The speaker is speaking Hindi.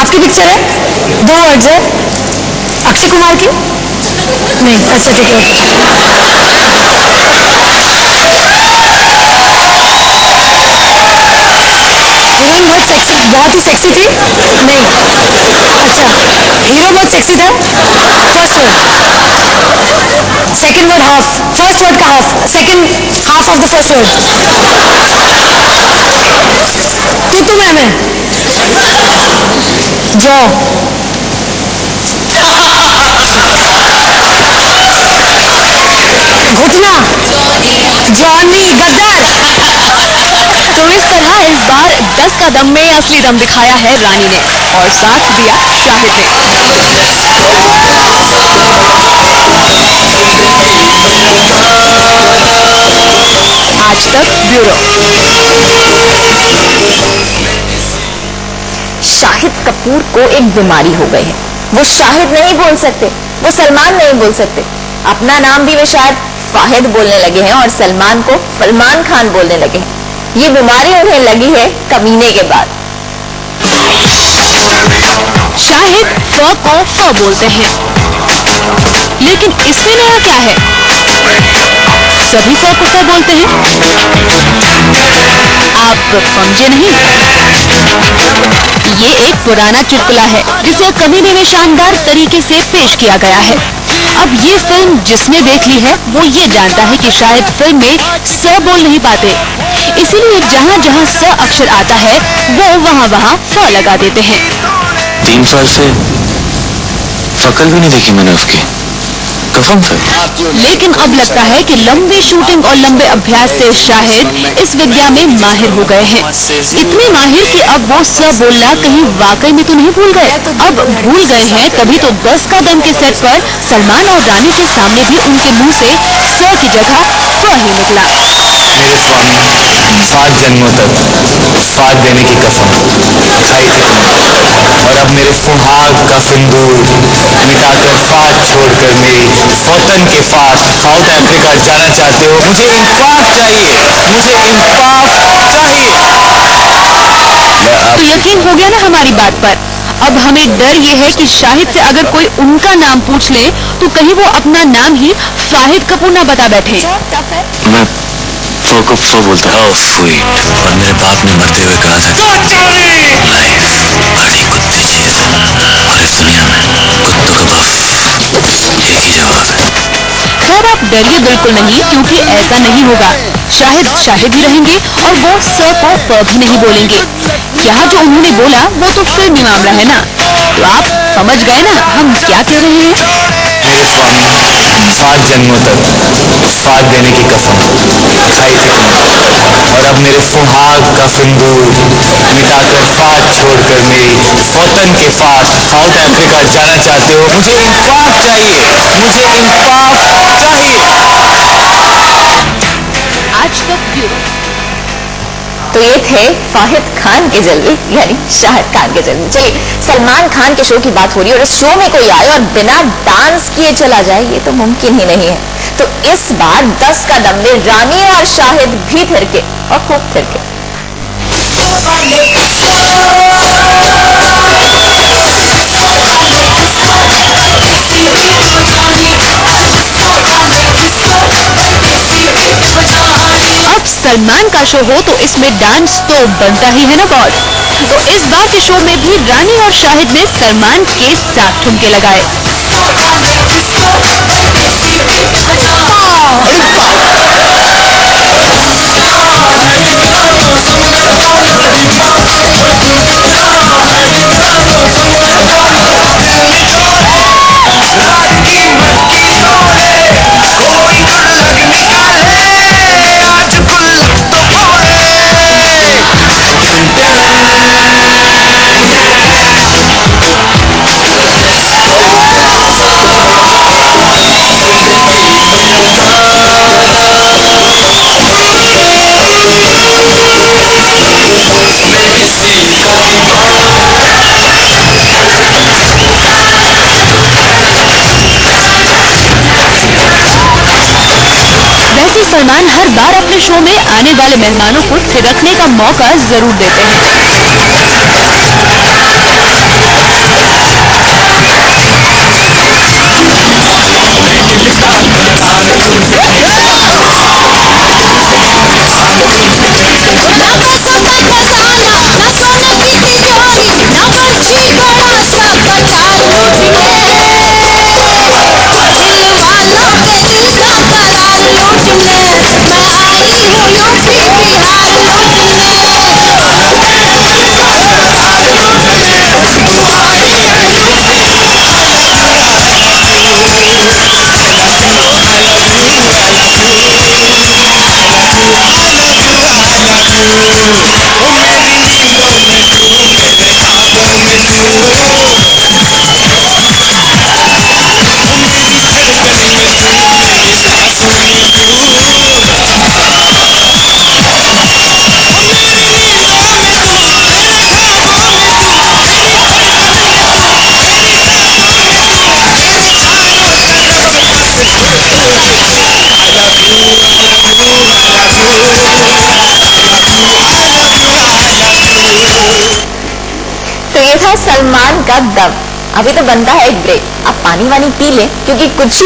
आपकी पिक्चर है, 2 वर्ड्स है, अक्षय कुमार की नहीं, अच्छा ठीक है। हीरोइन बहुत सेक्सी, बहुत ही सेक्सी थी नहीं, अच्छा हीरो बहुत सेक्सी था। First word, second word half, first word का half, second half of the first word. तू मैम है, जॉ, घुटना, जॉनी, गद्दार। तो इस तरह इस बार 10 का दम में असली दम दिखाया है रानी ने और साथ दिया शाहिद ने। आज तक ब्यूरो। शाहिद कपूर को एक बीमारी हो गई है। वो शाहिद नहीं बोल सकते, वो सलमान नहीं बोल सकते। अपना नाम भी वे शायद फाहिद बोलने लगे हैं और सलमान को सलमान खान बोलने लगे हैं। ये बीमारी उन्हें लगी है कमीने के बाद। शाहिद फ को फ बोलते हैं, लेकिन इसमें नया क्या है? सभी फ को फ बोलते हैं। आप समझे नहीं? ये एक पुराना चुटकुला है जिसे कमीने में शानदार तरीके से पेश किया गया है। अब ये फिल्म जिसने देख ली है वो ये जानता है कि शायद फिल्म में स बोल नहीं पाते, इसीलिए जहाँ जहाँ स अक्षर आता है वो वहाँ वहाँ फ लगा देते हैं। 3 साल से शकल भी नहीं देखी मैंने उसकी, कसम से। लेकिन अब लगता है कि लंबी शूटिंग और लंबे अभ्यास से शाहिद इस विद्या में माहिर हो गए हैं। इतने माहिर कि अब वो स बोलना कहीं वाकई में तो नहीं भूल गए। अब भूल गए हैं तभी तो 10 का दम के सेट पर सलमान और रानी के सामने भी उनके मुंह से स की जगह फ ही निकला। मेरे स्वामी 7 जन्मों तक साथ देने की कसम खाई थी तुमने, और अब मेरे सुहाग का सिंदूर मिटाकर साथ छोड़कर मेरी वतन के पास साउथ अफ्रीका जाना चाहते हो। मुझे इंसाफ चाहिए, मुझे इंसाफ चाहिए। तो यकीन हो गया ना हमारी बात पर। अब हमें डर ये है कि शाहिद से अगर कोई उनका नाम पूछ ले तो कहीं वो अपना नाम ही शाहिद कपूर ना बता बैठे। मैं फो को फो बोलता हूँ। स्वीट। और मेरे बाप ने मरते हुए कहा था, लाइफ बड़ी कुत्ते चीज है और इस दुनिया में कुत्तों का बाप एक ही जवाब है। खैर आप डरिए बिल्कुल नहीं, क्योंकि ऐसा नहीं होगा। शाहिद शाहिद ही रहेंगे और वो स को प भी नहीं बोलेंगे। यहाँ जो उन्होंने बोला वो तो फिल्मी मामला है ना, तो आप समझ गए ना हम क्या कह रहे हैं। मेरे स्वामी 7 जन्मों तक साथ देने की कसम खाई थी तुमने, और अब मेरे सुहाग का सिंदूर मिटाकर साथ छोड़कर मेरी वतन के पास साउथ अफ्रीका जाना चाहते हो। मुझे इंसाफ चाहिए, मुझे इंसाफ चाहिए। आज तक ब्यूरो। तो ये थे फाहिद खान के जलवे, यानी शाहिद खान के जलवे। चलिए, सलमान खान के शो की बात हो रही है और इस शो में कोई आए और बिना डांस किए चला जाए ये तो मुमकिन ही नहीं है। तो इस बार 10 का दम में रानी और शाहिद भी थिरके और खूब थिरके। अब सलमान का शो हो तो इसमें डांस तो बनता ही है ना बॉस। तो इस बार के शो में भी रानी और शाहिद ने सलमान के साथ ठुमके लगाए। सलमान हर बार अपने शो में आने वाले मेहमानों को थिरकने का मौका जरूर देते हैं। तो ये था सलमान का दम। अभी तो बनता है एक ब्रेक, आप पानी वानी पी लें क्योंकि कुछ